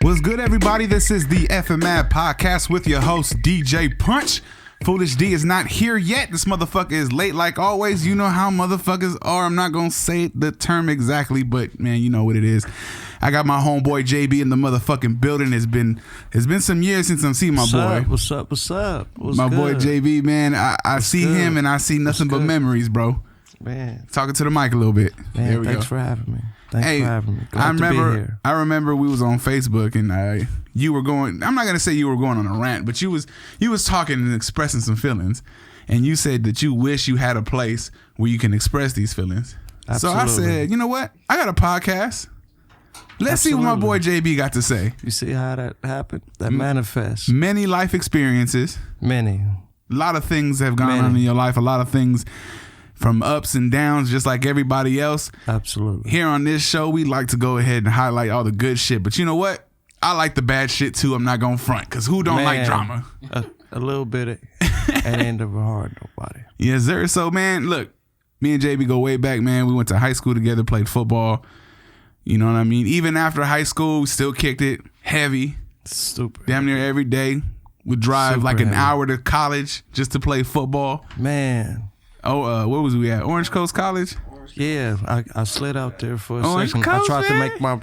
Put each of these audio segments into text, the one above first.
What's good, everybody? This is the FMAD podcast with your host, DJ Punch. Foolish D is not here yet. This motherfucker is late like always. You know how motherfuckers are. I'm not going to say the term exactly, but man, you know what it is. I got my homeboy JB in the motherfucking building. It's been some years since I've seen my boy. What's up? What's my good? Boy JB, man. I see good? him and I see nothing but memories, bro. Man. Talking to the mic a little bit. Man, there we thanks go. for having me. Thanks for having me. Glad to be here. I remember we was on Facebook and you were going. I'm not gonna say you were going on a rant, but you was talking and expressing some feelings, and you said that you wish you had a place where you can express these feelings. Absolutely. So I said, you know what? I got a podcast. Let's see what my boy JB got to say. You see how that happened? That manifests. Many life experiences. Many. A lot of things have gone on in your life. A lot of things from ups and downs, just like everybody else. Absolutely. Here on this show, we like to go ahead and highlight all the good shit. But you know what? I like the bad shit too. I'm not gonna front, because who don't like drama? A little bit. It ain't ever hard, nobody. Yes, sir. So, man, look, me and JB go way back, man. We went to high school together, played football. You know what I mean? Even after high school, we still kicked it heavy. Super. Damn near every day. Would drive Super like an heavy. hour to college just to play football. Man. Oh, where was we at? Orange Coast College? Yeah, I slid out there for a Orange second. Coast, I tried to man? make my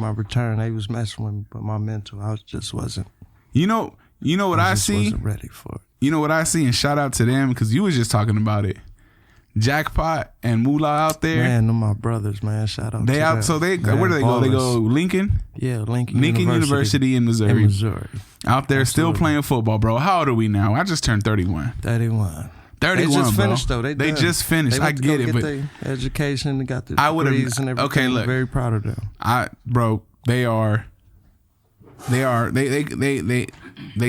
return. They was messing with me, but my mental, I just wasn't. You know what I see? Wasn't ready for it. You know what I see? And shout out to them, because you was just talking about it. Jackpot and Moolah out there. Man, they're my brothers, man. Shout out. They to out. them. So they Man, where do they go? They go Lincoln. Yeah, Lincoln University in Missouri. In Missouri. Out there, Absolutely. still playing football, bro. How old are we now? I just turned 31. 31. 31, They just bro. finished though. They just finished. They I went to get go it, but their education. They got the I would've- degrees and everything. okay, look. Very proud of them. bro, they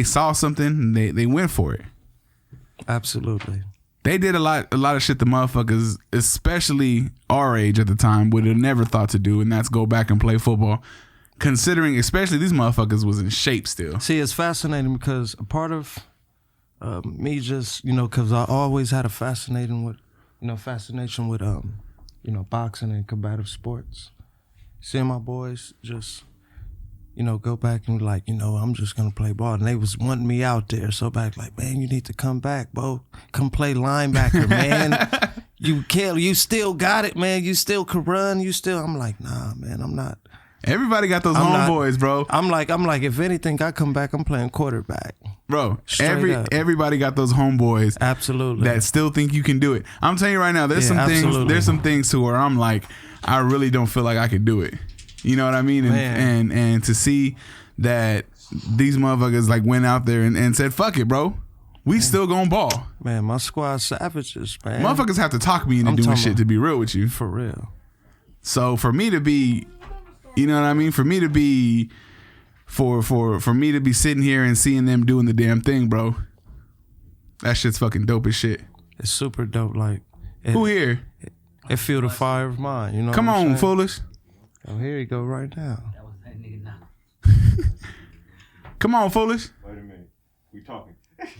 saw something and they went for it. Absolutely. They did a lot of shit the motherfuckers, especially our age at the time, would have never thought to do, and that's go back and play football. Considering, especially these motherfuckers was in shape still. See, it's fascinating because a part of me just, because I always had a fascination with boxing and combative sports. Seeing my boys just, go back and like, I'm just gonna play ball, and they was wanting me out there so back, like, man, you need to come back, bro. Come play linebacker, man. You still got it, man. You still can run. I'm like, nah, man, I'm not. Everybody got those homeboys, bro. I'm like, if anything, I come back, I'm playing quarterback. Bro, Straight up. everybody got those homeboys. Absolutely. That still think you can do it. I'm telling you right now, there's some things to where I'm like, I really don't feel like I could do it. You know what I mean? And to see that these motherfuckers like went out there and said, fuck it, bro. We still gonna ball. Man, my squad savages, man. Motherfuckers have to talk me into doing shit, to be real with you. For real. So for me to be, you know what I mean? For me to be, for me to be sitting here and seeing them doing the damn thing, bro, that shit's fucking dope as shit. It's super dope. Like, Who here? It fueled the fire of mine. You know. Come what I'm on, saying? foolish. Oh, here you go right now. That was that nigga now. Come on, foolish. Wait a minute. We talking.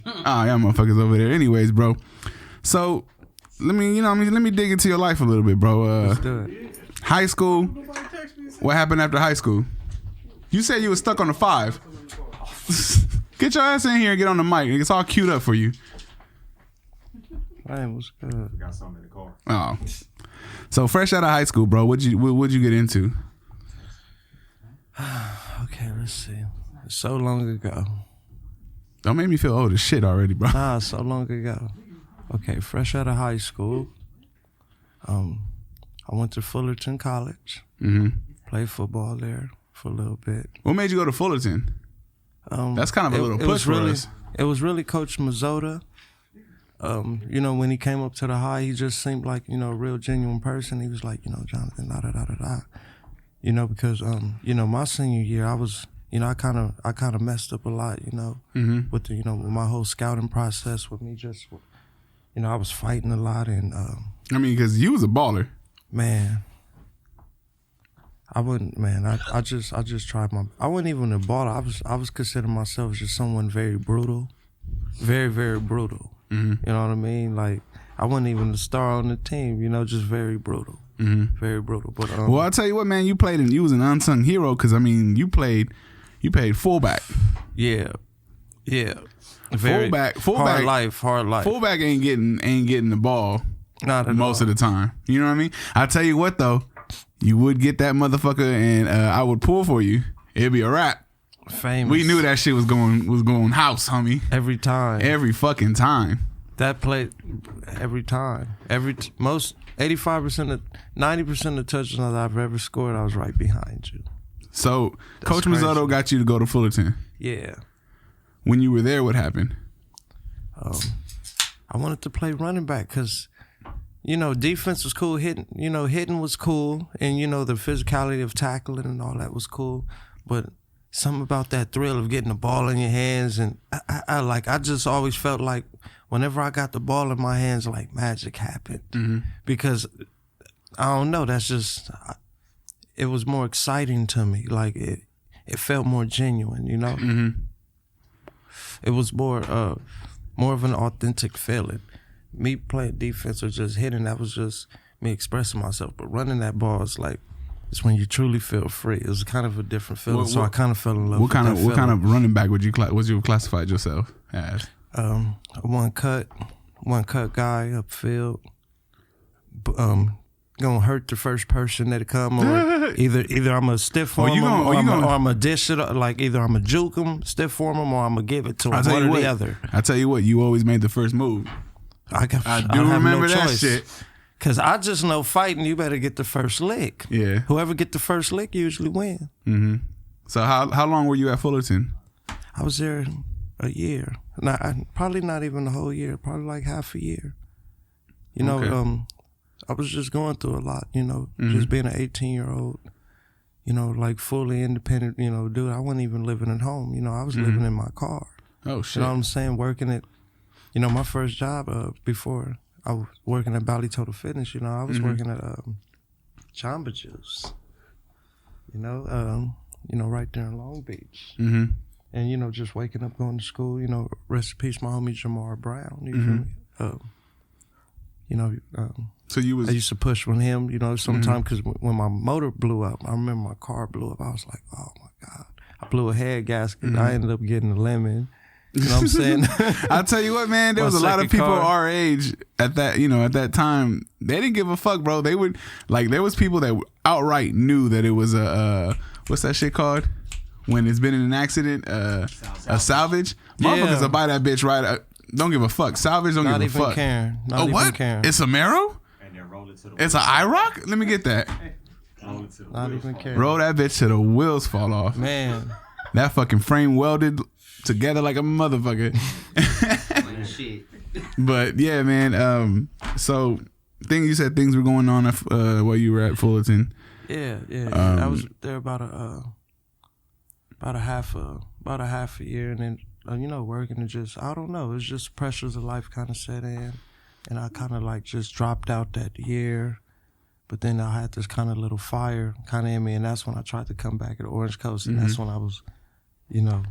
Oh, y'all motherfuckers over there. Anyways, bro. So let me dig into your life a little bit, bro. Let's do it. High school. What happened after high school? You said you was stuck on the 5. Get your ass in here and get on the mic. It's all queued up for you. Man, what's good? We got something in the car. Oh. So fresh out of high school, bro, what'd you get into? Okay, let's see. So long ago. Don't make me feel old as shit already, bro. Nah, so long ago. Okay, fresh out of high school. I went to Fullerton College. Mm-hmm. Played football there for a little bit. What made you go to Fullerton? That's kind of a little push for us. It was really Coach Mazzotta. When he came up to the high, he just seemed like, a real genuine person. He was like, Jonathan, da-da-da-da-da. Because, my senior year, I was, I kind of messed up a lot, Mm-hmm. with with my whole scouting process, with me just, I was fighting a lot, and I mean, because you was a baller. man, I wouldn't, man. I just tried my. I wasn't even a baller. I was considering myself just someone very brutal, very very brutal. You know what I mean? Like I wasn't even the star on the team. You know, just very brutal, very brutal. But well, I'll tell you what, man. You was an unsung hero because I mean, you played fullback. Yeah. Very Fullback. Hard life. Fullback ain't getting the ball Not at most all. of the time. You know what I mean? I tell you what though, you would get that motherfucker, and I would pull for you. It'd be a wrap. Famous. We knew that shit was going house, homie. every time. Every fucking time. That play every time. Most 85% of 90% of the touchdowns I've ever scored, I was right behind you. So Coach crazy. Mazzotto got you to go to Fullerton. Yeah. When you were there, what happened? I wanted to play running back because, you know, defense was cool. Hitting was cool. And, you know, the physicality of tackling and all that was cool. But something about that thrill of getting the ball in your hands. And I just always felt like whenever I got the ball in my hands, like magic happened. Because, I don't know, that's just, it was more exciting to me. Like, it felt more genuine, you know? It was more of an authentic feeling. Me playing defense or just hitting, that was just me expressing myself. But running that ball is like, it's when you truly feel free. It was kind of a different feeling. So I kind of fell in love with that feeling. What kind of running back would you classified yourself as? One cut guy upfield. Gonna hurt the first person that come, or either I'm a stiff form or I'm a dish it up, like either I'm a juke him, stiff form him, or I'm gonna give it to him. One or the other. I tell you what, you always made the first move. I do remember that shit. Cause I just know fighting, you better get the first lick. Yeah. Whoever get the first lick usually win. So how long were you at Fullerton? I was there a year. Probably not even the whole year. Probably like half a year. You know, Okay. I was just going through a lot, you know, just being an 18-year-old, you know, like fully independent, you know, dude, I wasn't even living at home. You know, I was living in my car. Oh, shit. You know what I'm saying? Working at, you know, my first job before I was working at Bally Total Fitness, you know, I was working at Jamba Juice, you know, right there in Long Beach. And, you know, just waking up, going to school, you know, rest in peace, my homie Jamar Brown, you feel me? You know, so you was I used to push with him, you know, sometimes because when my motor blew up, I remember my car blew up. I was like, oh my God. I blew a head gasket. I ended up getting a lemon. You know what I'm saying? I'll tell you what, man, there My was a lot of second people car. our age at that time. They didn't give a fuck, bro. They would, like, there was people that outright knew that it was a, what's that shit called? When it's been in an accident, a salvage. Motherfuckers will buy that bitch right. Don't give a fuck. Salvage don't Not give a even fuck. caring. Not Oh, even what? caring. It's a Marrow? And then roll it to the It's an IROC? Let me get that. roll it to the Not wheels even fall. caring. Roll that bitch till the wheels fall off. Man. That fucking frame welded together like a motherfucker. Like shit. But yeah, man. So you said things were going on while you were at Fullerton. Yeah. I was there about a half a year, and then you know, working and just, I don't know, it's just pressures of life kind of set in, and I kind of like just dropped out that year. But then I had this kind of little fire kind of in me, and that's when I tried to come back at Orange Coast, and that's when I was, you know,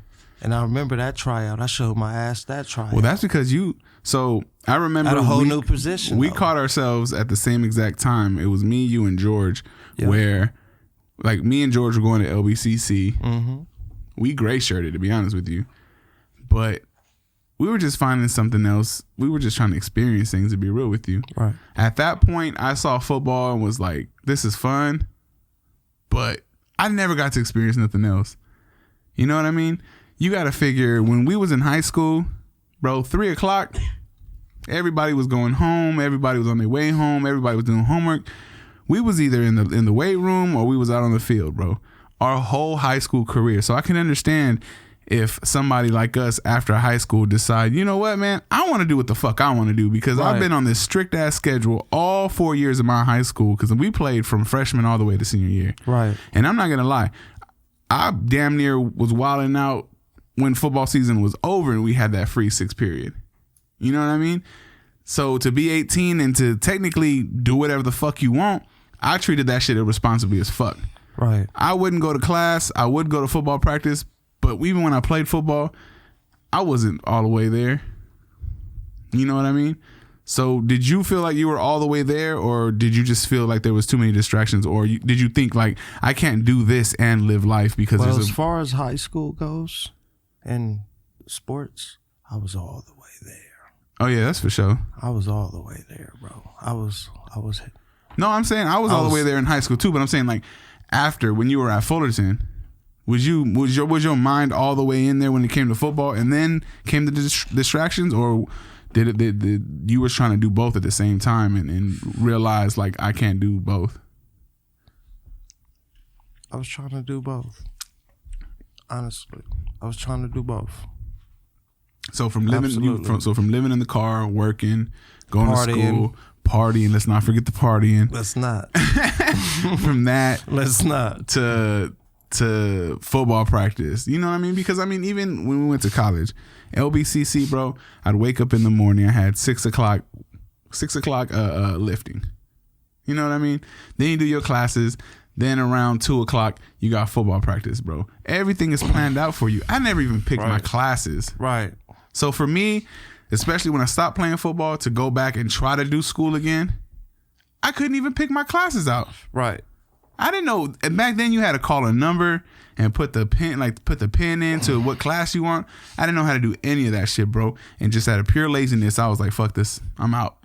and I remember that tryout. I showed my ass that tryout. Well, that's because so I remember at a whole new position. We though. caught ourselves at the same exact time. It was me, you, and George, where like me and George were going to LBCC. We gray shirted, to be honest with you. But we were just finding something else. We were just trying to experience things, to be real with you. Right. At that point, I saw football and was like, this is fun. But I never got to experience nothing else. You know what I mean? You got to figure, when we was in high school, bro, 3 o'clock, everybody was going home. Everybody was on their way home. Everybody was doing homework. We was either in the weight room or we was out on the field, bro. Our whole high school career. So I can understand if somebody like us after high school decide, you know what, man, I want to do what the fuck I want to do, because I've been on this strict ass schedule all 4 years of my high school, because we played from freshman all the way to senior year. Right. And I'm not going to lie, I damn near was wilding out when football season was over and we had that free 6 period. You know what I mean? So to be 18 and to technically do whatever the fuck you want, I treated that shit irresponsibly as fuck. Right. I wouldn't go to class. I would go to football practice, but even when I played football, I wasn't all the way there. You know what I mean? So did you feel like you were all the way there, or did you just feel like there was too many distractions, or did you think like I can't do this and live life because Well, there's as far as high school goes and sports, I was all the way there. Oh yeah, that's for sure. I was all the way there, bro. I was. No, I'm saying I was all the way there in high school too, but I'm saying like after when you were at Fullerton, was your mind all the way in there when it came to football, and then came the distractions, or did you was trying to do both at the same time and realize like I can't do both? I was trying to do both. Honestly, I was trying to do both. So from living in the car, working, going to Partying. school, partying. Let's not forget the partying. Let's not. From that, Let's not. to football practice. You know what I mean? Because I mean, even when we went to college, LBCC, bro, I'd wake up in the morning. I had 6 o'clock lifting. You know what I mean? Then you do your classes. Then around 2 o'clock, you got football practice, bro. Everything is planned out for you. I never even picked my classes. Right. So for me, especially when I stopped playing football, to go back and try to do school again, I couldn't even pick my classes out. Right. I didn't know. And back then you had to call a number and put the pin into what class you want. I didn't know how to do any of that shit, bro. And just out of pure laziness, I was like, fuck this. I'm out.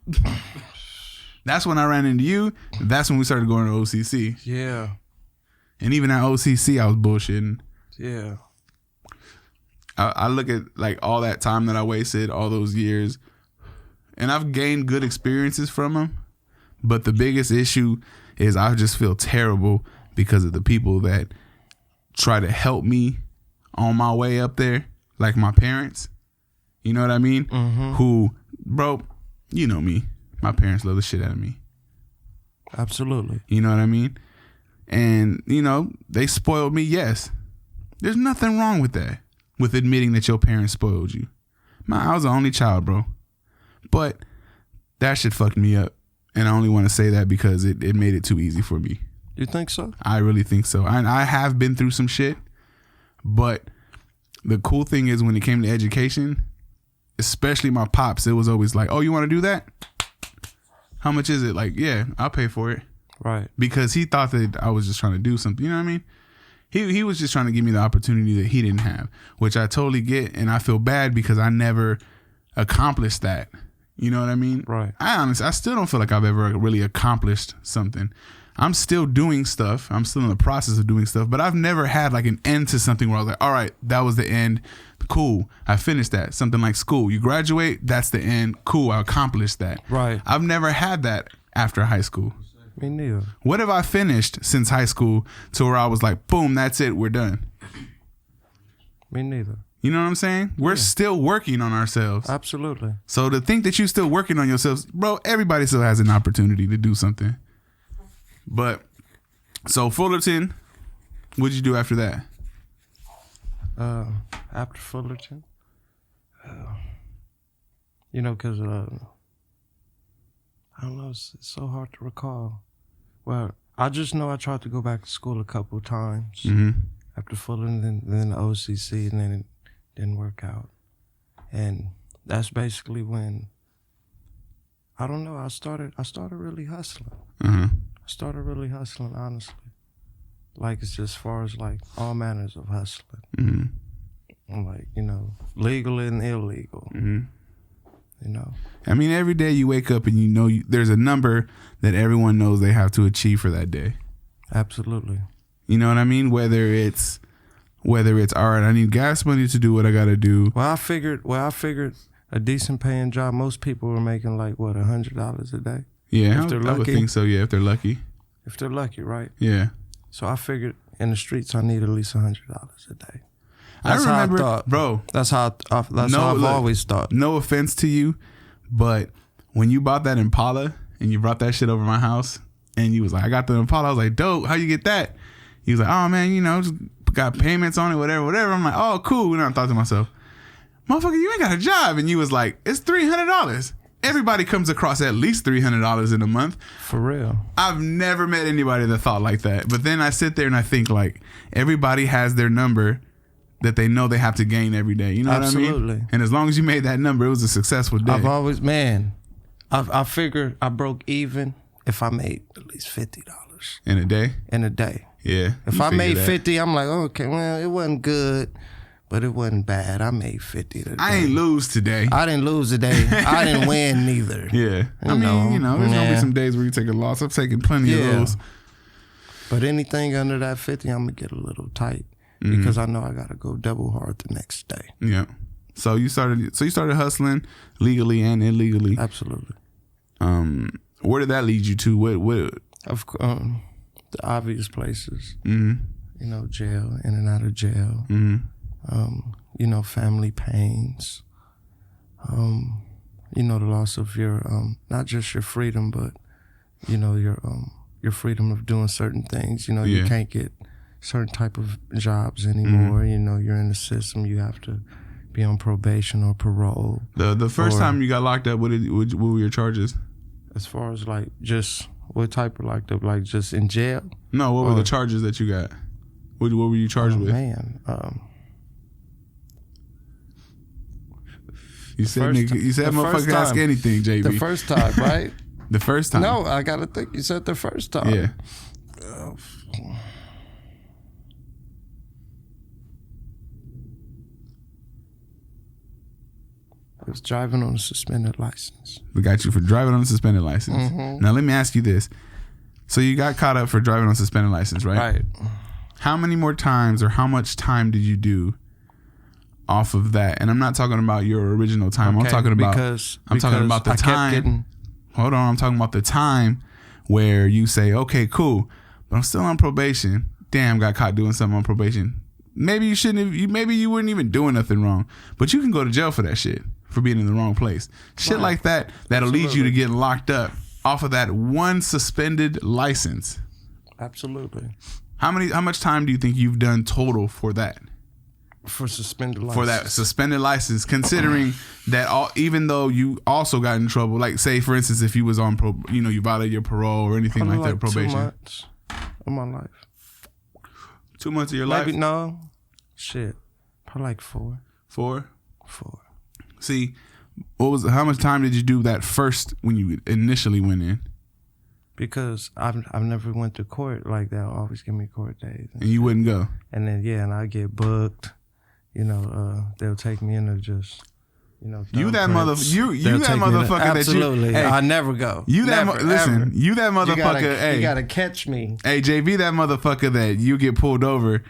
That's when I ran into you. That's when we started going to OCC. Yeah. And even at OCC, I was bullshitting. Yeah. I look at like all that time that I wasted, all those years, and I've gained good experiences from them. But the biggest issue is I just feel terrible because of the people that try to help me on my way up there, like my parents. You know what I mean? Mm-hmm. Who, bro, you know me. My parents love the shit out of me. Absolutely. You know what I mean? And, you know, they spoiled me, yes. There's nothing wrong with that, with admitting that your parents spoiled you. I was the only child, bro. But that shit fucked me up. And I only want to say that because it made it too easy for me. You think so? I really think so. And I have been through some shit. But the cool thing is when it came to education, especially my pops, it was always like, oh, you want to do that? How much is it? Like, yeah, I'll pay for it. Right. Because he thought that I was just trying to do something. You know what I mean? He was just trying to give me the opportunity that he didn't have, which I totally get. And I feel bad because I never accomplished that. You know what I mean? Right. I still don't feel like I've ever really accomplished something. I'm still doing stuff. I'm still in the process of doing stuff, but I've never had like an end to something where I was like, all right, that was the end. Cool. I finished that. Something like school. You graduate, that's the end. Cool. I accomplished that. Right. I've never had that after high school. Me neither. What have I finished since high school to where I was like, boom, that's it. We're done. Me neither. You know what I'm saying? We're still working on ourselves. Absolutely. So to think that you're still working on yourselves, bro, everybody still has an opportunity to do something. But, so Fullerton, what'd you do after that? After Fullerton, you know, because, I don't know, it's so hard to recall. Well, I just know I tried to go back to school a couple times after Fullerton, then the OCC, and then it didn't work out. And that's basically when, I don't know, I started really hustling. I started really hustling, honestly. Like, it's just as far as, like, all manners of hustling. Like, you know, legal and illegal. You know? I mean, every day you wake up and you know there's a number that everyone knows they have to achieve for that day. Absolutely. You know what I mean? Whether it's all right, I need gas money to do what I got to do. Well, I figured a decent paying job, most people were making like, what, $100 a day? Yeah, If they're I would lucky. think so, yeah, if they're lucky. If they're lucky, right? Yeah. So I figured in the streets I need at least $100 a day. I That's how remember, thought. bro. That's how I've always thought. No offense to you, but when you bought that Impala and you brought that shit over my house and you was like, I got the Impala, I was like, dope, how you get that? He was like, oh man, you know, just got payments on it, whatever. I'm like, oh, cool. And I thought to myself, motherfucker, you ain't got a job. And you was like, it's $300. Everybody comes across at least $300 in a month. For real. I've never met anybody that thought like that. But then I sit there and I think like everybody has their number that they know they have to gain every day. You know what I mean? Absolutely. And as long as you made that number, it was a successful day. I've always, I figured I broke even if I made at least $50 in a day. in a day. Yeah. If you I figure made that. 50, I'm like, okay, well, it wasn't good, but it wasn't bad. I made 50 today. I ain't lose today. I didn't lose today. I didn't win neither. Yeah. I mean, there's gonna be some days where you take a loss. I've taken plenty of those. But anything under that 50, I'm gonna get a little tight because I know I gotta go double hard the next day. Yeah. So you started hustling legally and illegally. Absolutely. Where did that lead you to? What Of course, the obvious places. You know, jail, in and out of jail. You know, family pains. You know, the loss of your not just your freedom, but you know your freedom of doing certain things. You know, you can't get certain type of jobs anymore. You know, you're in the system. You have to be on probation or parole. The first time you got locked up, what were your charges? As far as like just what type of locked up, like just in jail? No, what were the charges that you got? What were you charged with? Man, You said motherfucker ask anything, JB. the first time, right? The first time. No, I gotta think. You said the first time. Yeah. I was driving on a suspended license. We got you for driving on a suspended license. Now let me ask you this. So you got caught up for driving on a suspended license, right? Right. How many more times or how much time did you do off of that? And I'm not talking about your original time. Okay, I'm talking about the I time. kept getting, Hold on, I'm talking about the time where you say, okay, cool, but I'm still on probation. Damn, got caught doing something on probation. Maybe you shouldn't have. Maybe you weren't even doing nothing wrong, but you can go to jail for that shit, for being in the wrong place. Shit like that that'll lead you to getting locked up off of that one suspended license. Absolutely. How much time do you think you've done total for that? For suspended license. For that suspended license, considering that even though you also got in trouble, like say for instance, if you was on you violated your parole or anything Probably like that, probation. 2 months of my life. 2 months of your life? Maybe no. Shit. Probably like 4. 4? 4. See, how much time did you do that first when you initially went in? Because I've never went to court like that. Always give me court days. And you wouldn't go? And then and I get booked. You know, they'll take me in to just, you know. You that thumbprints. you They'll that take me to- motherfucker that you. Absolutely. Hey, I never go. You that Never, listen. ever. You that motherfucker. You gotta catch me. Hey, JB, that motherfucker that you get pulled over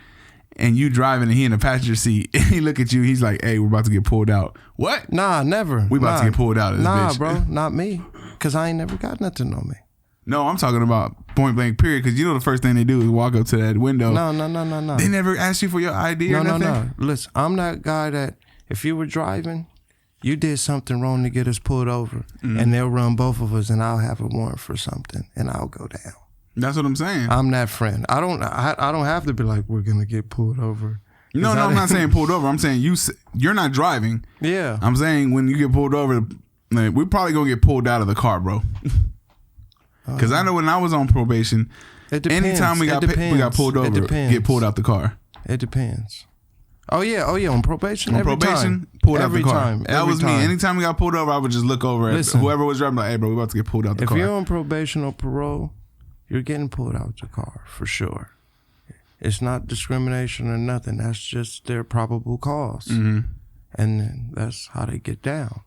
and you driving and he in the passenger seat and he look at you, he's like, hey, we're about to get pulled out. What? Nah, never. We about to get pulled out of this bitch. Bro, not me. Because I ain't never got nothing on me. No, I'm talking about point blank period, because you know the first thing they do is walk up to that window. No. They never ask you for your ID or nothing? No. Listen, I'm that guy that if you were driving, you did something wrong to get us pulled over, and they'll run both of us, and I'll have a warrant for something, and I'll go down. That's what I'm saying. I'm that friend. I don't have to be like, we're gonna get pulled over. No, I'm not saying pulled over. I'm saying you're not driving. Yeah. I'm saying when you get pulled over, like, we're probably gonna get pulled out of the car, bro. Because I know when I was on probation, It depends. anytime we got pulled over, get pulled out the car. It depends. Oh yeah. On probation. On every probation, time. pulled out every the car. Time. That every was time. me. Anytime we got pulled over, I would just look over at whoever was driving, like, hey, bro, we about to get pulled out the car. If you're on probation or parole, you're getting pulled out the car for sure. It's not discrimination or nothing. That's just their probable cause, and then that's how they get down.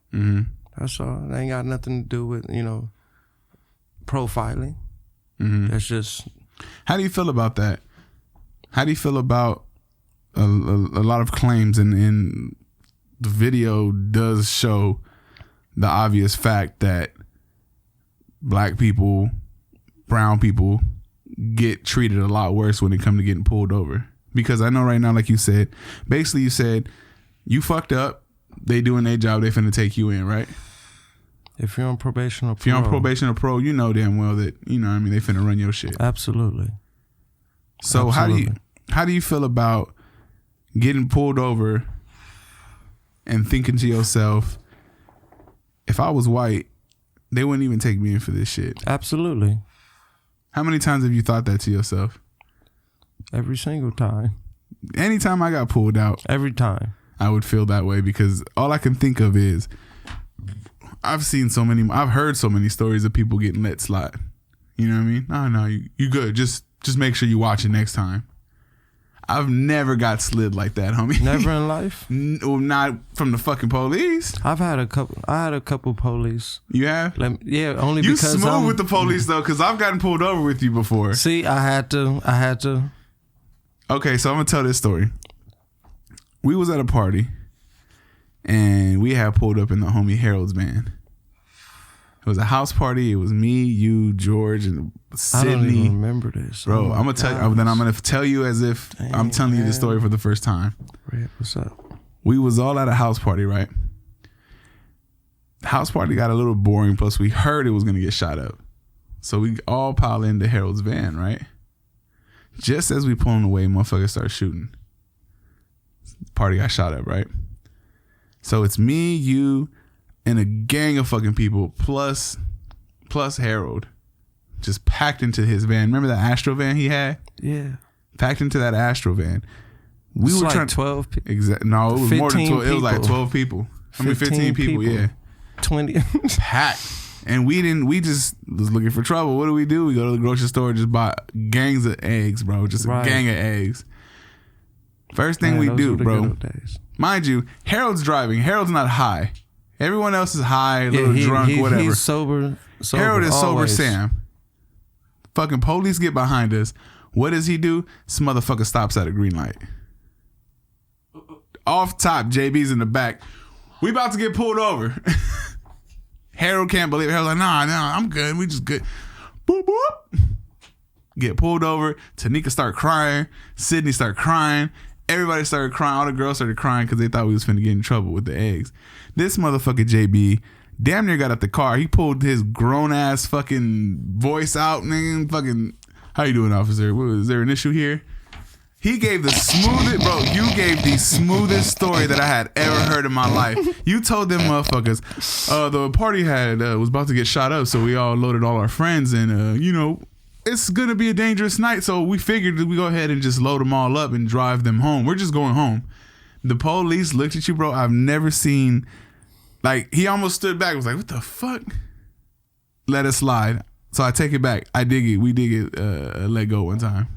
That's all. It ain't got nothing to do with profiling. That's just. How do you feel about that? How do you feel about a lot of claims and the video does show the obvious fact that black people, brown people get treated a lot worse when it comes to getting pulled over? Because I know right now, like you said, basically you said you fucked up, they doing their job, they finna take you in, right? If you're on probation or parole. If you're on probation or parole, you know damn well that, they finna run your shit. Absolutely. So Absolutely. how do you feel about getting pulled over and thinking to yourself, if I was white they wouldn't even take me in for this shit. Absolutely. How many times have you thought that to yourself? Every single time. Anytime I got pulled out, Every time. I would feel that way because all I can think of is I've heard so many stories of people getting let slide. You know what I mean? No, you good. Just make sure you watch it next time. I've never got slid like that, homie. Never in life? Not from the fucking police. I had a couple police. You have? Yeah, only You because smooth with the police though, because I've gotten pulled over with you before. See, I had to. Okay, so I'm gonna tell this story. We was at a party, and we had pulled up in the homie Harold's van. It was a house party. It was me, you, George, and Sydney. I don't even remember this, bro. I'm gonna tell you. Then I'm gonna tell you as if I'm telling you the story for the first time. Red, what's up? We was all at a house party, right? The house party got a little boring. Plus, we heard it was gonna get shot up, so we all pile into Harold's van, right? Just as we pulling away, motherfuckers start shooting. The party got shot up, right? So it's me, you, and a gang of fucking people plus Harold, just packed into his van. Remember that Astro van he had? Yeah. Packed into that Astro van. We It's were like trying 12 people. No, it was more than 12. It was like people. 12 people. I mean, 15 people, yeah. 20. Packed. And we just was looking for trouble. What do? We go to the grocery store, just buy gangs of eggs, bro. Just a gang of eggs. First thing we those do, were the bro. good old days. Mind you, Harold's driving. Harold's not high. Everyone else is high, a little drunk, whatever. He's sober. Harold is always. sober Sam. Fucking police get behind us. What does he do? This motherfucker stops at a green light. Off top, JB's in the back. We about to get pulled over. Harold can't believe it. Harold's like, nah, I'm good. We just good. Boop, boop. Get pulled over. Tanika start crying. Sydney start crying. Everybody started crying. All the girls started crying because they thought we was finna get in trouble with the eggs. This motherfucker JB damn near got out the car. He pulled his grown ass fucking voice out, nigga. Fucking, how you doing, officer? Is there an issue here? He gave the smoothest, bro. You gave the smoothest story that I had ever heard in my life. You told them motherfuckers, the party was about to get shot up, so we all loaded all our friends, and it's gonna be a dangerous night, so we figured that we go ahead and just load them all up and drive them home. We're just going home. The police looked at you, bro. I've never seen, like, he almost stood back. Was like, what the fuck? Let it slide. So I take it back. We did get let go one time.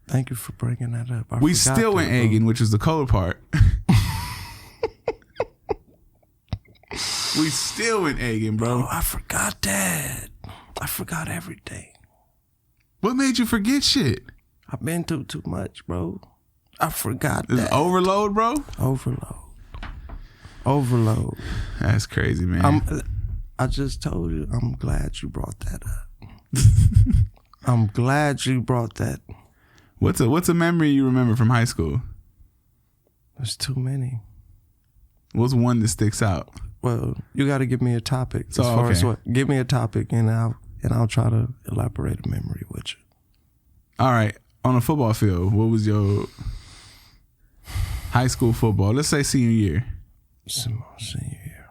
Thank you for bringing that up. We still went egging, which was the cold part. We still went egging, bro. Oh, I forgot that. I forgot everything. What made you forget shit? I've been through too much, bro. I forgot Is that. overload, bro? Overload. That's crazy, man. I just told you, I'm glad you brought that up. I'm glad you brought that. What's a memory you remember from high school? There's too many. What's one that sticks out? Well, you got to give me a topic. So, as far as okay. what? Give me a topic, and I'll try to elaborate a memory with you. All right. On a football field, what was your high school football? Let's say senior year. Senior year.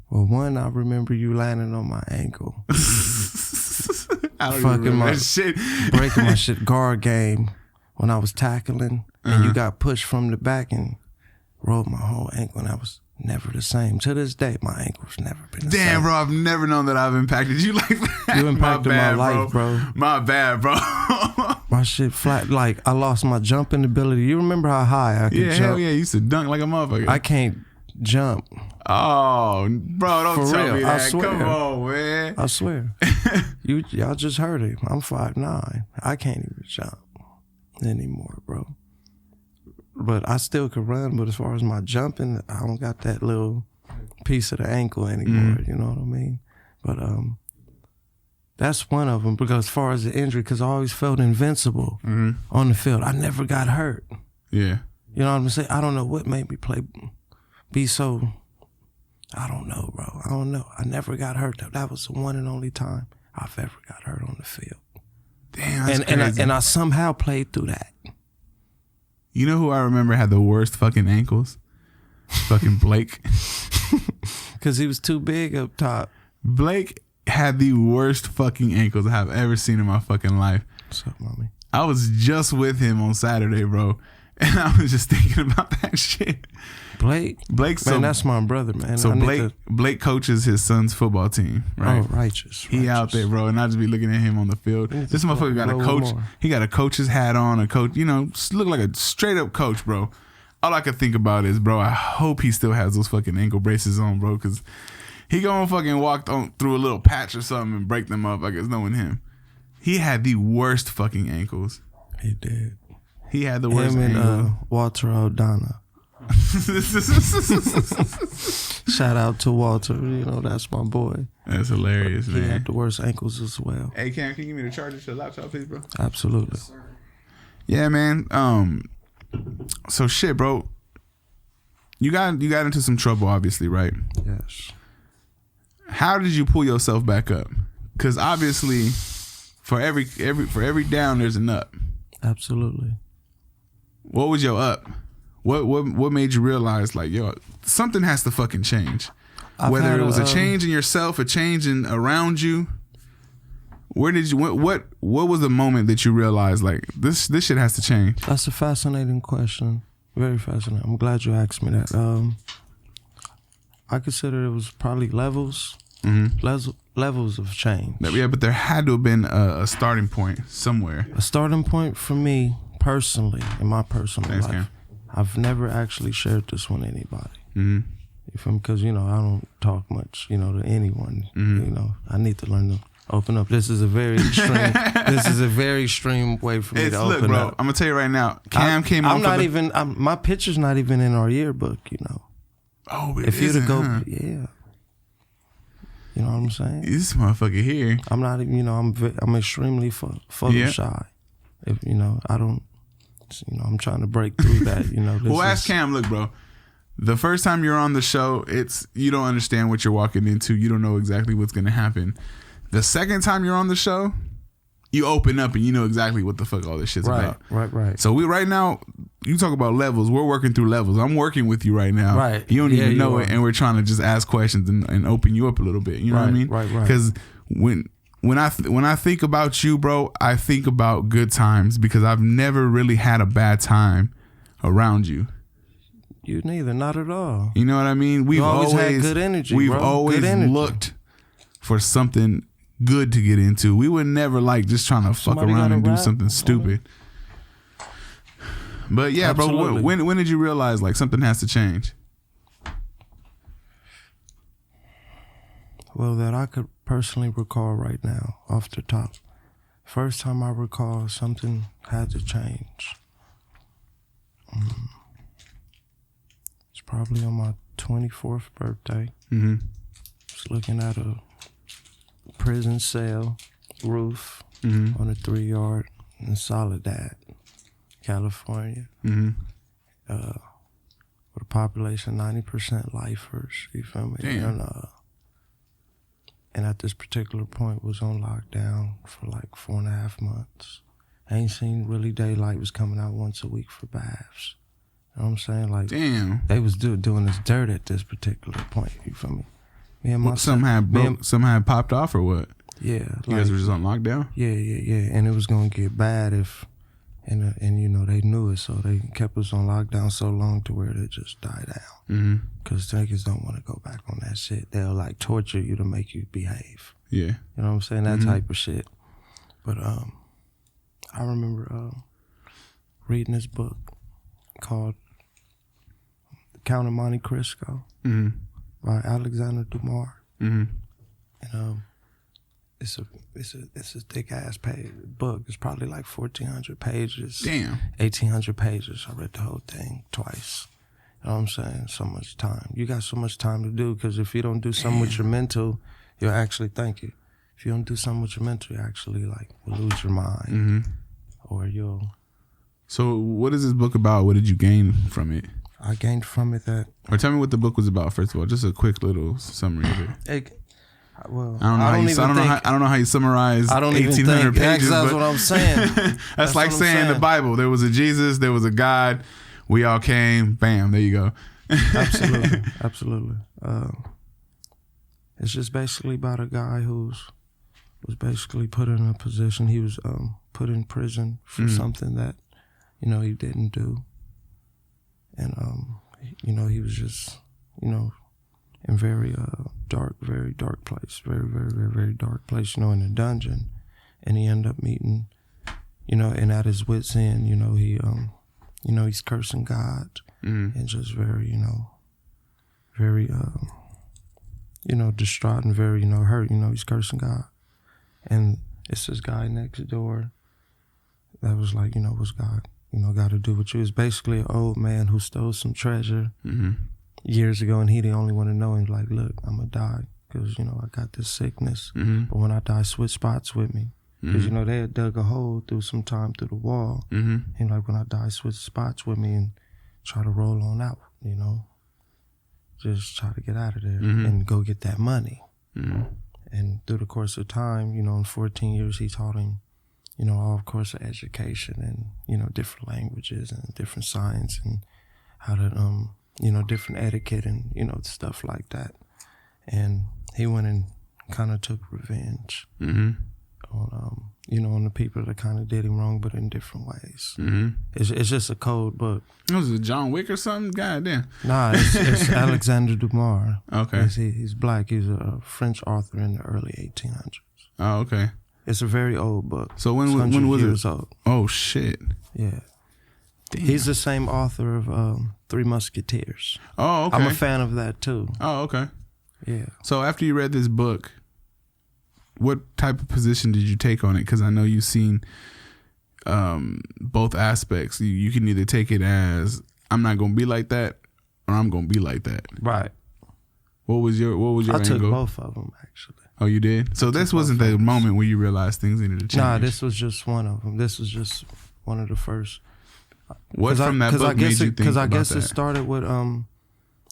Well, one, I remember you landing on my ankle. I don't Fucking remember my that shit. breaking my shit guard game when I was tackling, and you got pushed from the back and rolled my whole ankle, and I was never the same. To this day, my ankle's never been the same. Damn, bro, I've never known that I've impacted you like that. You impacted my life, bro. My bad, bro. My shit flat. Like, I lost my jumping ability. You remember how high I could Yeah, jump? hell yeah. You used to dunk like a motherfucker. I can't jump. Oh, bro, don't For tell real, me I that. swear. Come on, man. I swear. Y'all just heard it. I'm 5'9". I can't even jump anymore, bro. But I still can run. But as far as my jumping, I don't got that little piece of the ankle anymore. You know what I mean? But that's one of them. Because as far as the injury, because I always felt invincible on the field. I never got hurt. Yeah. You know what I'm saying? I don't know what made me be so. I don't know, bro. I don't know. I never got hurt. That was the one and only time I've ever got hurt on the field. Damn, that's crazy. And I somehow played through that. You know who I remember had the worst fucking ankles? Fucking Blake. Because he was too big up top. Blake had the worst fucking ankles I have ever seen in my fucking life. What's up, mommy? I was just with him on Saturday, bro, and I was just thinking about that shit. Blake's man, that's my brother, man. So Blake coaches his son's football team, right? Oh, righteous. He out there, bro, and I just be looking at him on the field. This motherfucker got a coach. He got a coach's hat on, a coach, look like a straight up coach, bro. All I could think about is, bro, I hope he still has those fucking ankle braces on, bro, because he gonna fucking walk through a little patch or something and break them up like it's knowing him. He had the worst fucking ankles. He did. He had the worst ankles. And Walter O'Donnell. Shout out to Walter. That's my boy. That's hilarious, man. He had the worst ankles as well. Hey, Cam, can you give me the charger to the laptop, please, bro? Absolutely. Yeah, man. So shit, bro. You got into some trouble, obviously, right? Yes. How did you pull yourself back up? Because obviously, for every down, there's an up. Absolutely. What was your up? What made you realize, like, yo, something has to fucking change? Whether it was a change in yourself, a change in around you. Where did you? What was the moment that you realized, like, this shit has to change? That's a fascinating question. Very fascinating. I'm glad you asked me that. I consider it was probably levels. Mm-hmm. Levels of change. Yeah, but there had to have been a starting point somewhere. A starting point for me personally, in my personal life. Cam. I've never actually shared this with anybody. Mm-hmm. You feel me? Because, I don't talk much, to anyone. Mm-hmm. I need to learn to open up. This is a very extreme way for me to open look, bro, up. I'm going to tell you right now. Cam came on. My picture's not even in our yearbook, Oh, but if you to go, huh? yeah. You know what I'm saying? This motherfucker here. I'm not even, I'm extremely shy. If, I don't, I'm trying to break through that, Well, ask Cam, look, bro. The first time you're on the show, you don't understand what you're walking into. You don't know exactly what's going to happen. The second time you're on the show, you open up and you know exactly what the fuck all this shit's about. Right. So right now, you talk about levels. We're working through levels. I'm working with you right now. Right. You don't even know it, and we're trying to just ask questions and open you up a little bit. You know what I mean? Right. Because when I think about you, bro, I think about good times because I've never really had a bad time around you. You neither, not at all. You know what I mean? We've always had good energy. We've bro. always looked for something good to get into. We would never like just trying to fuck around and do something stupid. But yeah, Absolutely. bro, when did you realize like something has to change? Well, that I could personally recall right now, off the top. First time I recall something had to change. It's probably on my 24th birthday. Mm-hmm. Just looking at a prison cell roof Mm-hmm. on a 3-yard in Soledad, California. Mm-hmm. With a population 90% lifers, you feel me? Damn. And at this particular point was on lockdown for like 4.5 months. I ain't seen really daylight, was coming out once a week for baths. You know what I'm saying? Like, damn. They was doing this dirt at this particular point, you feel me? Me and my Some had popped off or what? Yeah. You guys were just on lockdown? Yeah. And it was gonna get bad if and they knew it, so they kept us on lockdown so long to where it just died out. Mm-hmm. Cause niggas don't want to go back on that shit. They'll like torture you to make you behave. Yeah. You know what I'm saying? That Mm-hmm. type of shit. But I remember reading this book called The Count of Monte Cristo Mm-hmm. by Alexander Dumas. Mm-hmm. And it's a thick ass book. It's probably like 1,400 pages. Damn. 1,800 pages. I read the whole thing twice. You know what I'm saying? So much time. You got so much time to do, because if you don't do something with your mental, you'll actually thank you. If you don't do something with your mental, you actually like will lose your mind. Mm-hmm. Or you'll. So what is this book about? What did you gain from it? I gained from it that. Or tell me what the book was about, first of all. Just a quick little summary of it. Well, I don't know how you summarize 1,800 pages. That's what I'm saying. That's like saying the Bible. There was a Jesus, there was a God. We all came. Bam. There you go. Absolutely. It's just basically about a guy was basically put in a position. He was put in prison for something that, he didn't do. And, he was just, in very dark place, very, very, very, very dark place, in a dungeon. And he ended up meeting, and at his wit's end, he's cursing God and just very, very, distraught and very, hurt, he's cursing God. And it's this guy next door that was like, what's God, got to do with you? It's basically an old man who stole some treasure years ago, and he the only one to know. He's like, look, I'm going to die because, I got this sickness. But when I die, switch spots with me. Because, they had dug a hole through some time through the wall. And like, when I die, switch spots with me and try to roll on out, Just try to get out of there and go get that money. And through the course of time, in 14 years, he taught him, all course of education and, different languages and different science and how to, different etiquette and, stuff like that. And he went and kind of took revenge on, on the people that kind of did him wrong, but in different ways. It's just a code book. Was it John Wick or something? God damn. Nah, it's Alexander Dumas. Okay. He's black. He's a French author in the early 1800s. Oh, okay. It's a very old book. So when was years it? Old. Oh shit. Yeah. Damn. He's the same author of Three Musketeers. Oh, okay. I'm a fan of that too. Oh, okay. Yeah. So after you read this book, what type of position did you take on it? Because I know you've seen both aspects. You can either take it as I'm not gonna be like that, or I'm gonna be like that. Right. What was your I angle? took both of them actually. Oh, you did? So this wasn't the moment where you realized things needed to change. Nah, this was just one of them. This was just one of the first. What from that book made you think about that? Because I guess it started with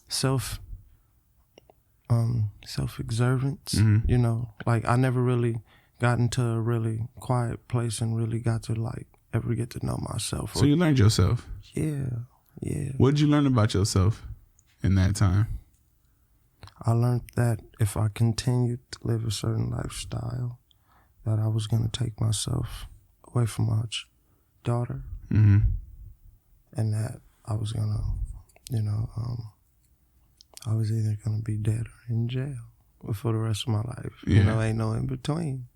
self-exervance. Like I never really got into a really quiet place and really got to like ever get to know myself. So you learned yourself. Yeah. What did you learn about yourself in that time? I learned that if I continued to live a certain lifestyle, that I was going to take myself away from my daughter, and that I was going to, I was either going to be dead or in jail for the rest of my life. Yeah. Ain't no in between.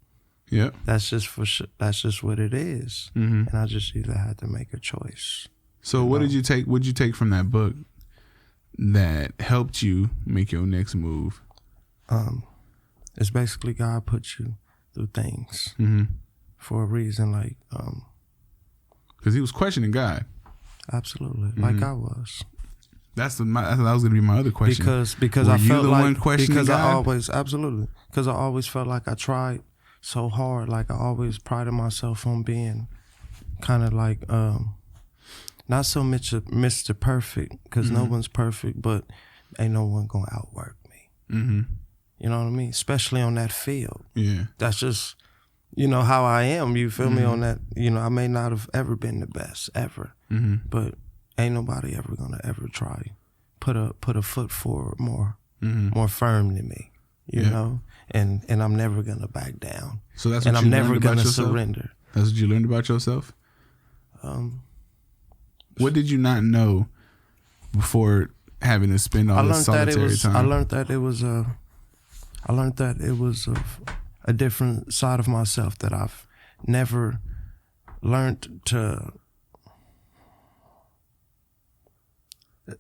Yep. That's just what it is, and I just either had to make a choice. So what did you take? What did you take from that book that helped you make your next move? It's basically God put you through things for a reason, like because he was questioning God. Absolutely, like I was. That was gonna be my other question. Because Were I you felt the like one questioning because God? I always felt like I tried so hard. Like I always prided myself on being kind of like not so much Mr. Perfect, because no one's perfect, but ain't no one gonna outwork me. You know what I mean? Especially on that field. Yeah. That's just how I am. You feel me on that? I may not have ever been the best ever, but ain't nobody ever gonna ever try put a foot forward more firm than me. You know, and I'm never gonna back down. So that's and what I'm you never learned about gonna yourself? surrender. That's what you learned about yourself. What did you not know before having to spend all this solitary time? I learned that it was a different side of myself that I've never learned to.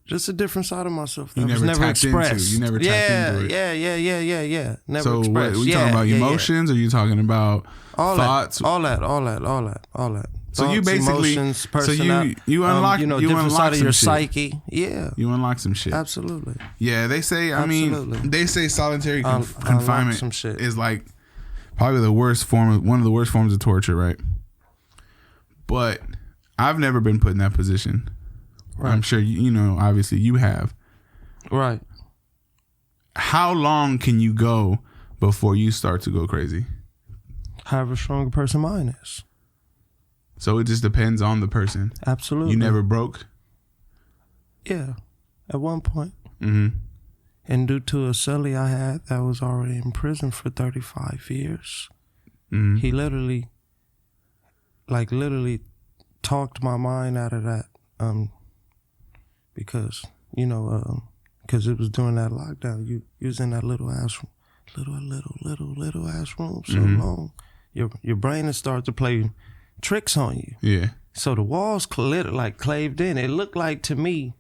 Just a different side of myself that You was never never tapped into. expressed. You never tapped into it. Yeah. Never So what, expressed. are you talking about emotions? Or are you talking about all thoughts? All that. So you Thoughts, basically, emotions, so you unlock, you different unlock side of some your shit. psyche. Yeah, You unlock some shit. absolutely. Yeah, they say. Absolutely. They say solitary Unlock confinement some shit. is like probably one of the worst forms of torture, right? But I've never been put in that position. Right. I'm sure obviously you have. Right. How long can you go before you start to go crazy? However strong a person mind is. So it just depends on the person. Absolutely. You never broke? Yeah. At one point. Mm-hmm. And due to a cellie I had that was already in prison for 35 years, he literally talked my mind out of that, because, you know, because it was during that lockdown. You was in that little ass room so long, your brain had started to play tricks on you. Yeah. So the walls caved in. It looked like to me,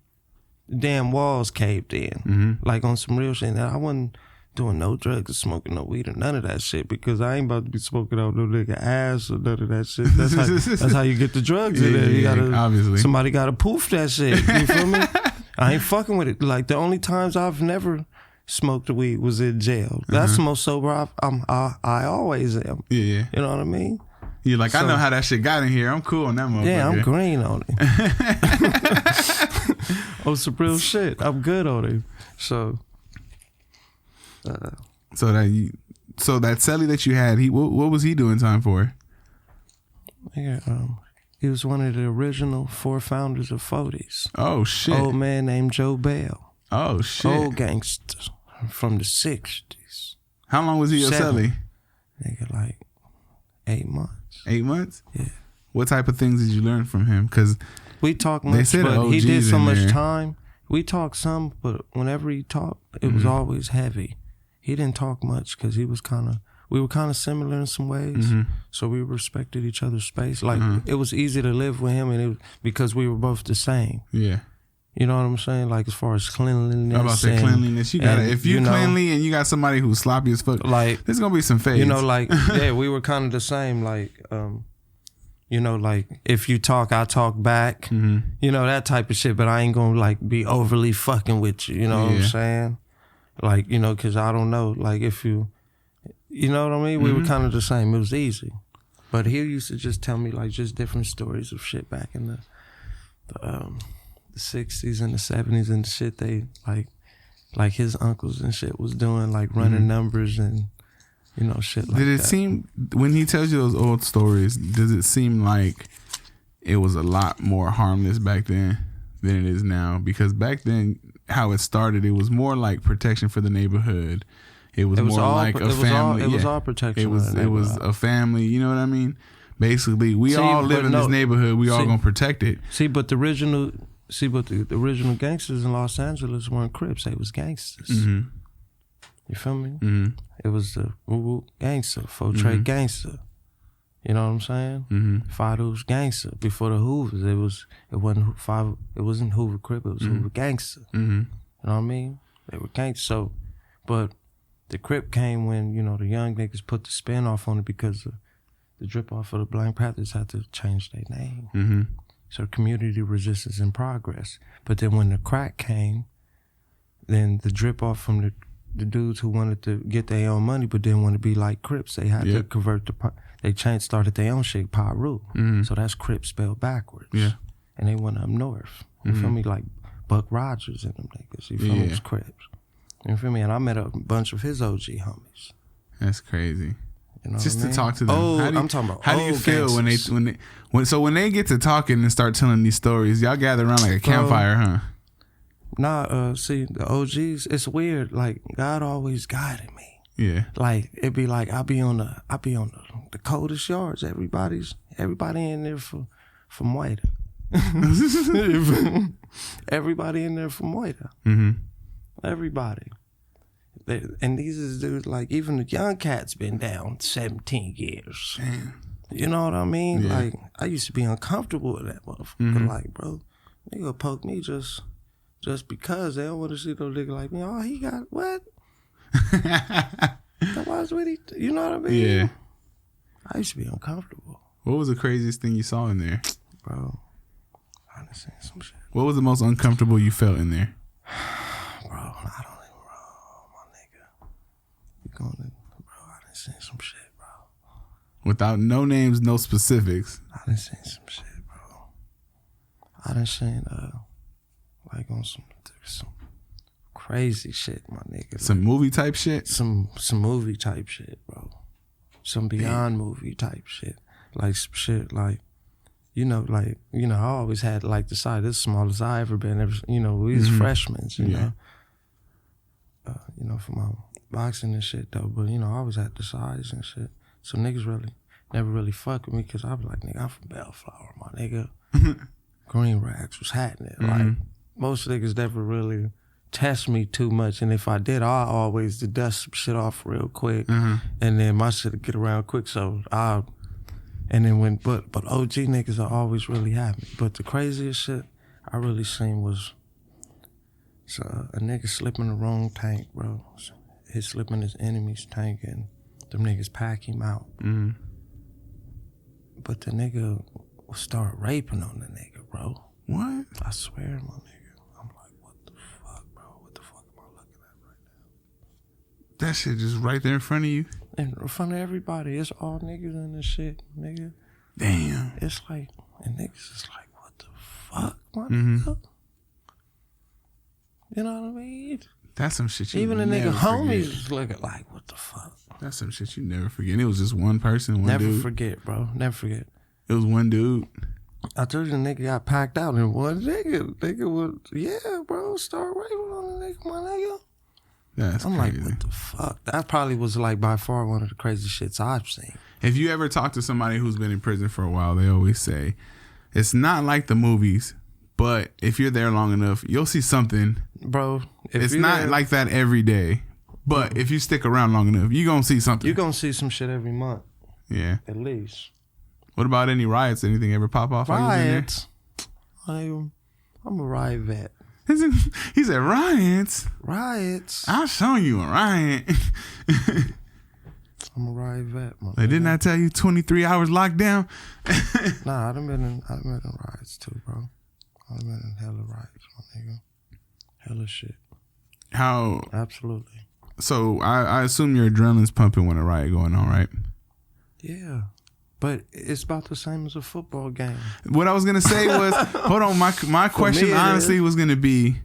the damn walls caved in, like on some real shit. And I wasn't doing no drugs or smoking no weed or none of that shit, because I ain't about to be smoking out no nigga ass or none of that shit. That's how you get the drugs in there. You gotta, obviously. Somebody gotta poof that shit. You feel me? I ain't fucking with it. Like, the only times I've never smoked the weed was in jail. That's the most sober I always am. Yeah. You know what I mean? You're like, I know how that shit got in here. I'm cool on that motherfucker. Yeah, I'm green on it. Oh, some real shit. I'm good on it. So that celly that you had, what was he doing time for? Yeah, he was one of the original 4 founders of 40s. Oh shit. Old man named Joe Bell. Oh shit. Old gangster from the 60s. How long was he your celly? Nigga, like 8 months. 8 months? Yeah. What type of things did you learn from him? Because we talked much, but he did so much time. We talked some, but whenever he talked, it was always heavy. He didn't talk much because we were kind of similar in some ways. So we respected each other's space. Like, it was easy to live with him, and it was because we were both the same. Yeah. You know what I'm saying? Like, as far as cleanliness. I'm about to say cleanliness. You gotta, if you're cleanly and you got somebody who's sloppy as fuck, like, there's gonna be some fades. You know, like, yeah, we were kind of the same. Like, you know, like, if you talk, I talk back. You know, that type of shit. But I ain't gonna, like, be overly fucking with you. You know what I'm saying? Like, you know, because I don't know. Like, if you know what I mean? We were kind of the same. It was easy. But he used to just tell me, like, just different stories of shit back in the 60s and the 70s and the shit they, like his uncles and shit was doing, like running numbers and, you know, shit like that. Did it seem, when he tells you those old stories, does it seem like it was a lot more harmless back then than it is now? Because back then, how it started, it was more like protection for the neighborhood. It was more like a family. It was all protection. It was a family. You know what I mean? Basically, we all live in this neighborhood. We all gonna protect it. But the original gangsters in Los Angeles weren't Crips. They was gangsters. You feel me? It was the woo gangster, Fortray gangster. You know what I'm saying? Fido's gangster. Before the Hoovers, it wasn't Hoover Crip. It was Hoover gangster. You know what I mean? They were gangsters. So, but the Crip came when, you know, the young niggas put the spin off on it because the drip off of the Black Panthers had to change their name. So community resistance in progress. But then when the crack came, then the drip off from the dudes who wanted to get their own money but didn't want to be like Crips, they had to convert started their own shit, Pyru. So that's Crips spelled backwards. And they went up north. You feel me? Like Buck Rogers and them niggas. You feel me? It was Crips. You feel me? And I met a bunch of his OG homies. That's crazy. You know just what I to mean? talk to them. I'm talking about how do you feel gangsters. when they get to talking and start telling these stories? Y'all gather around like a campfire, huh? Nah, see, the OGs, it's weird. Like, God always guided me. Yeah. Like, it'd be like I be on the coldest yards. Everybody in there from Whiter. Everybody in there from Whiter. Everybody. And these is dudes, like, even the young cats been down 17 years. Damn. You know what I mean? Yeah. Like, I used to be uncomfortable with that motherfucker. Like, bro, they gonna poke me just because they don't want to see no nigga like me. Oh, he got what? That was what he, you know what I mean? Yeah. I used to be uncomfortable. What was the craziest thing you saw in there? Bro, I done seen some shit. What was the most uncomfortable you felt in there? Bro, I don't even know, my nigga. Bro, I done seen some shit, bro. Without no names, no specifics. I done seen some shit, bro. I done seen, like, on some crazy shit, my nigga. Some like, movie type shit? Some movie type shit, bro. Some beyond movie type shit. Like, some shit, like, I always had, like, the side, this is the smallest I ever been. We was freshmen, you know. for my boxing and shit though. But I always had the size and shit. So niggas really never really fuck with me because I was like, nigga, I'm from Bellflower, my nigga. Green Rags was happening. Like most niggas never really test me too much, and if I did, I always dust some shit off real quick, and then my shit would get around quick. So and then but OG niggas are always really happy. But the craziest shit I really seen was a nigga slipping the wrong tank, bro. He slipping his enemy's tank, and them niggas pack him out. But the nigga start raping on the nigga, bro. What? I swear, my nigga. I'm like, what the fuck, bro? What the fuck am I looking at right now? That shit just right there in front of you? In front of everybody. It's all niggas in this shit, nigga. Damn. It's like, and niggas is like, what the fuck, my nigga? You know what I mean? That's some shit you Even the never nigga homies forget. was looking like, what the fuck? That's some shit you never forget. And it was just one person, one Never dude. forget, bro. Never forget. It was one dude. I told you the nigga got packed out and one nigga was, yeah, bro, start raping on the nigga, my nigga. That's I'm crazy. like, what the fuck? That probably was like by far one of the craziest shits I've seen. If you ever talk to somebody who's been in prison for a while, they always say, it's not like the movies, but if you're there long enough, you'll see something. Bro, if It's you not there, like that every day, but if you stick around long enough, you're going to see something. you're gonna see some shit every month, Yeah. at least. What about any riots? Anything ever pop off? while you was in there? Riots. I'm a riot vet. He said, riots? Riots. I'll show you a riot. I'm a riot vet, my They did nigga. not tell you 23 hours lockdown? Nah, I've been in riots too, bro. I've been in hella riots, my nigga. Hella shit. How? Absolutely. So I assume your adrenaline's pumping when a riot going on, right? Yeah. But it's about the same as a football game. What I was gonna say was, hold on. My question it honestly is. was gonna be,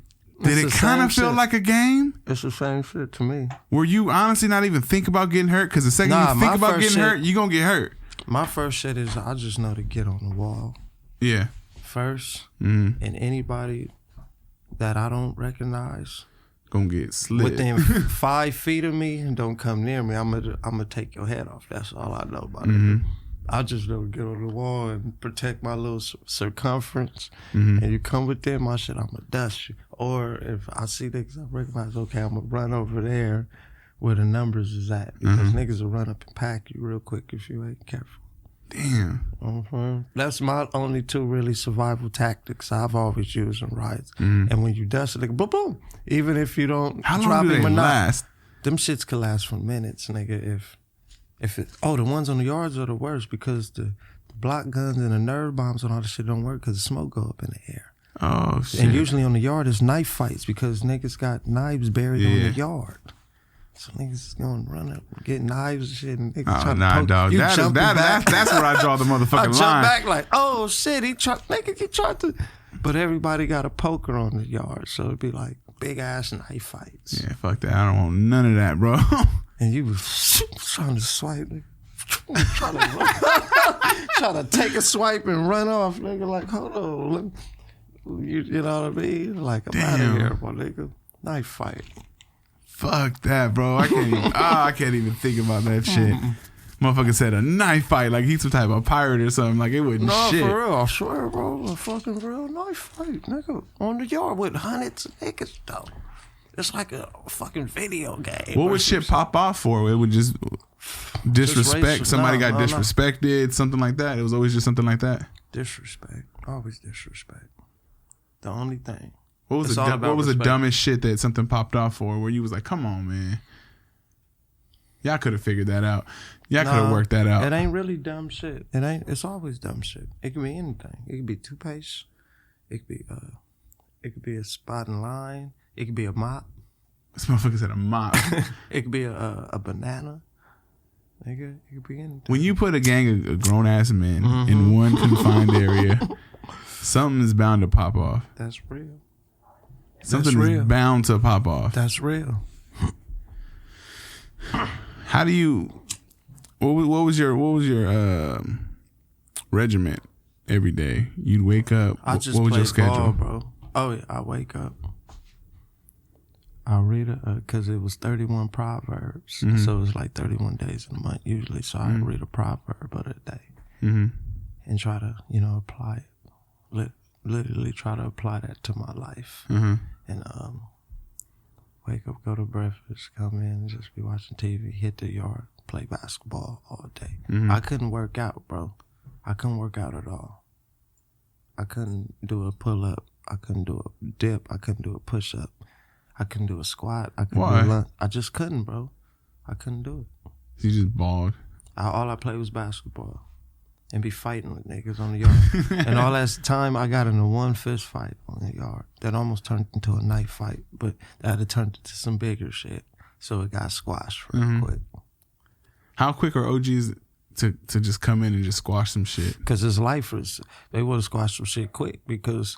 did It's it the kind of same feel shit. like a game? It's the same shit to me. Were you honestly not even think about getting hurt? Because the second Nah, you think my about first getting shit- hurt, you gonna get hurt. My first shit is I just know to get on the wall Yeah. first, Mm. and anybody that I don't recognize Gonna get slit. within 5 feet of me and don't come near me, I'm gonna take your head off. That's all I know about it. I just know to get on the wall and protect my little circumference. And you come within my shit, I'm gonna dust you. Or if I see niggas I recognize, okay, I'm gonna run over there where the numbers is at. Because niggas will run up and pack you real quick if you ain't careful. Damn. That's my only 2 really survival tactics I've always used in riots. And when you dust it, like boom, boom. Even if you don't How drop long do him they or not, last? them shits could last for minutes, nigga. If it, the ones on the yards are the worst because the block guns and the nerve bombs and all the shit don't work because the smoke go up in the air. Oh shit. And usually on the yard is knife fights because niggas got knives buried on the yard. So niggas is gonna run up and get knives and shit, and niggas Oh, trying nah, to poke. dog. You That's jumping back. where I draw the I motherfucking jump line. back like, oh shit, he tried to. But everybody got a poker on the yard, so it'd be like big ass knife fights. Yeah, fuck that. I don't want none of that, bro. And you was trying to swipe, nigga. trying to take a swipe and run off, nigga. Like, hold on, you know what I mean? Like, I'm out Damn. of here, my nigga. Knife fight. Fuck that, bro. I can't even think about that shit. Motherfucker said a knife fight, like he's some type of pirate or something. Like it wouldn't No, shit. for real, I swear, bro. A fucking real knife fight, nigga. On the yard with hundreds of niggas, though. It's like a fucking video game. What would shit pop off for? It would just disrespect. racial. Somebody No, got no. disrespected, something like that. It was always just something like that. Disrespect. Always disrespect. The only thing. What was It's the all about what was respect. the dumbest shit that something popped off for? Where you was like, come on, man. Y'all could have figured that out. Y'all could have worked that out. It ain't really dumb shit. It ain't. It's always dumb shit. It can be anything. It could be toothpaste. It could be a spot in line. It could be a mop. This motherfucker said a mop. It could be a banana. Nigga, it could be anything. When you put a gang of grown ass men in one confined area, something is bound to pop off. That's real. Something real. is bound to pop off. That's real. How do you? What was your regiment every day? You'd wake up. I just what was play your schedule? ball, bro. Oh yeah, I wake up. I'll read it because it was 31 proverbs. Mm-hmm. So it's like 31 days in a month usually. So I read a proverb of the day and try to, apply it. Literally try to apply that to my life. And wake up, go to breakfast, come in, and just be watching TV, hit the yard, play basketball all day. I couldn't work out, bro. I couldn't work out at all. I couldn't do a pull-up. I couldn't do a dip. I couldn't do a push-up. I couldn't do a squat. I couldn't do a lunge. I just couldn't, bro. I couldn't do it. You just bald. All I played was basketball and be fighting with niggas on the yard. And all that time, I got into one fist fight on the yard that almost turned into a knife fight, but that had turned into some bigger shit. So it got squashed real quick. How quick are OGs to just come in and just squash some shit? Because his lifers, they would have squashed some shit quick because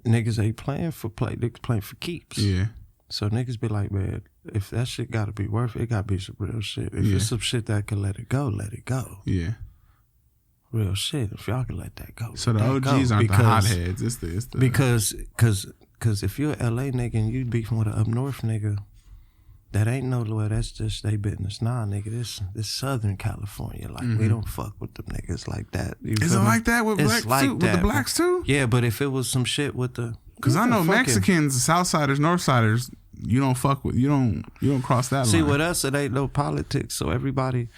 niggas ain't playing for play. They playing for keeps. Yeah. So niggas be like, man, if that shit gotta be worth it, it gotta be some real shit. If it's some shit that can let it go, let it go. Yeah. Real shit. If y'all can let that go. So the OGs aren't the hotheads. It's the because if you're an LA nigga and you beefing with an up north nigga, that ain't no way. That's just they business. Nah, nigga, this Southern California. Like we don't fuck with them niggas like that. Is it like that with blacks too? With the blacks too? Yeah, but if it was some shit with the, because I know Mexicans, Southsiders, Northsiders, you don't fuck with. You don't cross that line. See, with us, it ain't no politics. So everybody,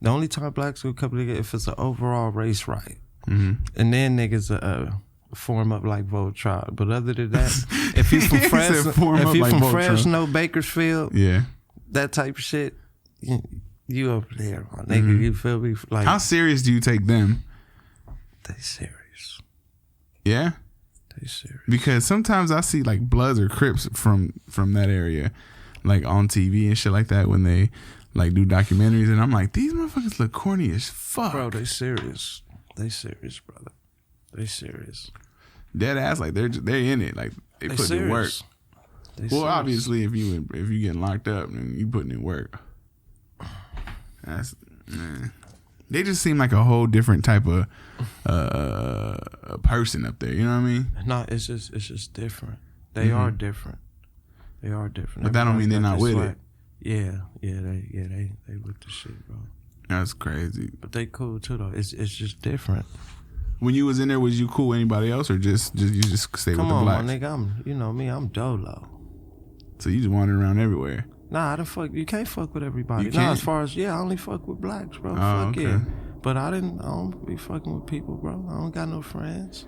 the only time blacks will come together if it's an overall race right, and then niggas form up like Voltron. But other than that, if you from Fresno, Bakersfield, that type of shit, you up there, my nigga. You feel me? Like, how serious do you take them? They serious. Yeah. They serious. Because sometimes I see like Bloods or Crips from that area, like on TV and shit like that when they like do documentaries, and I'm like, these motherfuckers look corny as fuck. Bro, they serious. They serious, brother. They serious. Dead ass, like they're in it, like they put in work. Well, obviously, if you getting locked up and you putting in work, that's they just seem like a whole different type of person up there. You know what I mean? No, it's just different. They are different. They are different. But that don't mean they're not with it. Yeah, they with the shit, bro. That's crazy. But they cool too, though. It's just different. When you was in there, was you cool with anybody else, or just you just stay with the blacks? Come on, my nigga. I'm dolo. So you just wandering around everywhere? Nah, you can't fuck with everybody. You can't? Nah, as far as, I only fuck with blacks, bro. Fuck okay. yeah. But I don't be fucking with people, bro. I don't got no friends.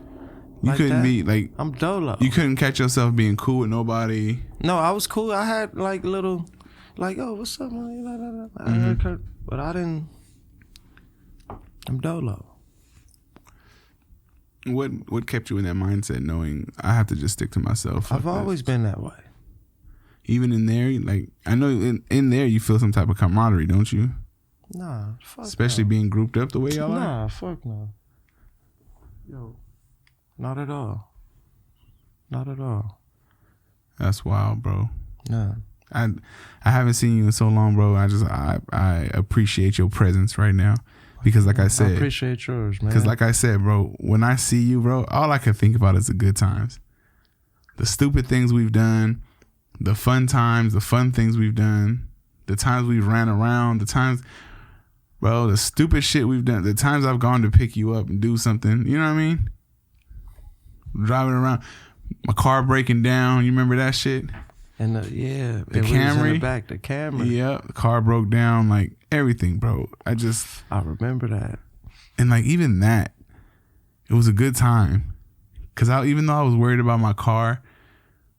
You couldn't be like, I'm dolo. You couldn't catch yourself being cool with nobody? No, I was cool. I had like little, like, oh, what's up, man? But I didn't. I'm dolo. What kept you in that mindset, knowing I have to just stick to myself? I've always been that way. Even in there, like, I know in there you feel some type of camaraderie, don't you? Nah, fuck. Especially being grouped up the way y'all are. Nah, fuck no. Yo, not at all. Not at all. That's wild, bro. Nah. I haven't seen you in so long, bro. I appreciate your presence right now. Because like I said, I appreciate yours, man. Because like I said, bro, when I see you, bro, all I can think about is the good times. The stupid things we've done, the fun times, the fun things we've done, the times we've ran around, the times, bro, the stupid shit we've done, the times I've gone to pick you up and do something, you know what I mean? Driving around, my car breaking down, you remember that shit? And the Camry, in the back, the Camry. Yep, the car broke down, like everything, bro. I remember that. And like even that, it was a good time, cause even though I was worried about my car,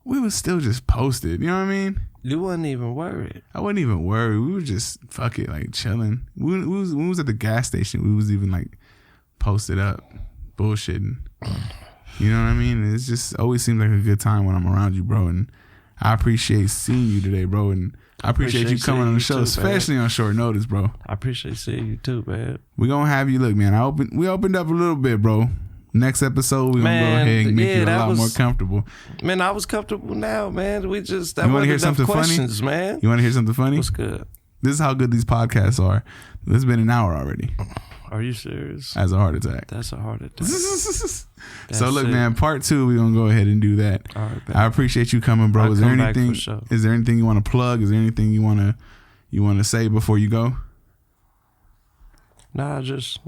we was still just posted. You know what I mean? You wasn't even worried. I wasn't even worried. We were just fuck it, like chilling. We was at the gas station. We was even like posted up, bullshitting. You know what I mean? It's just always seems like a good time when I'm around you, bro. And I appreciate seeing you today, bro, and I appreciate you coming on the show, especially on short notice, bro. I appreciate seeing you too, man. We're gonna have you look, man. We opened up a little bit, bro. Next episode, we're gonna go ahead and make you a lot more comfortable. Man, I was comfortable now, man. You want to hear something funny? Man. You want to hear something funny? What's good? This is how good these podcasts are. This has been an hour already. Are you serious? Has a heart attack. That's a heart attack. So look, it. man, part 2, we're gonna go ahead and do that. All right, man. I appreciate you coming, bro. I'll Is there come back anything? for sure. Is there anything you want to plug? Is there anything you wanna say before you go? Nah, just.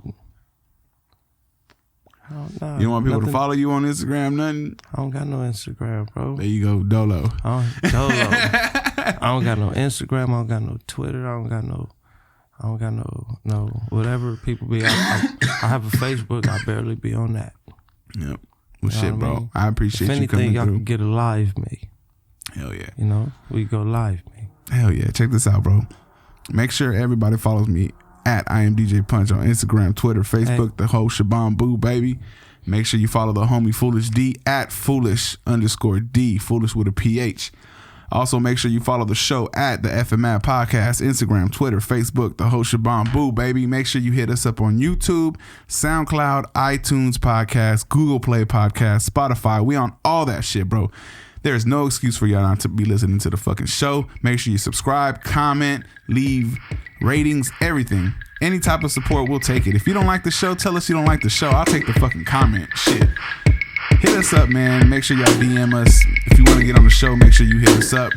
Nah, You don't want people nothing. to follow you on Instagram, nothing? I don't got no Instagram, bro. There you go, Dolo. I don't got no Instagram. I don't got no Twitter. I don't got no whatever people be. I have a Facebook. I barely be on that. Yep. Well, You know shit, what I bro. mean? I appreciate If you coming anything, y'all through. can get a live me. Hell yeah. You know, we go live me. Hell yeah. Check this out, bro. Make sure everybody follows me at I am DJ Punch on Instagram, Twitter, Facebook, the whole shabam boo, baby. Make sure you follow the homie Foolish D at Foolish_D, Foolish with a PH. Also, make sure you follow the show at the FMAD Podcast, Instagram, Twitter, Facebook, the whole shabam boo, baby. Make sure you hit us up on YouTube, SoundCloud, iTunes Podcast, Google Play Podcast, Spotify. We on all that shit, bro. There's no excuse for y'all not to be listening to the fucking show. Make sure you subscribe, comment, leave ratings, everything. Any type of support, we'll take it. If you don't like the show, tell us you don't like the show. I'll take the fucking comment. Shit. Hit us up, man. Make sure y'all DM us. If you want to get on the show, make sure you hit us up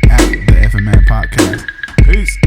at the FMAD Podcast. Peace.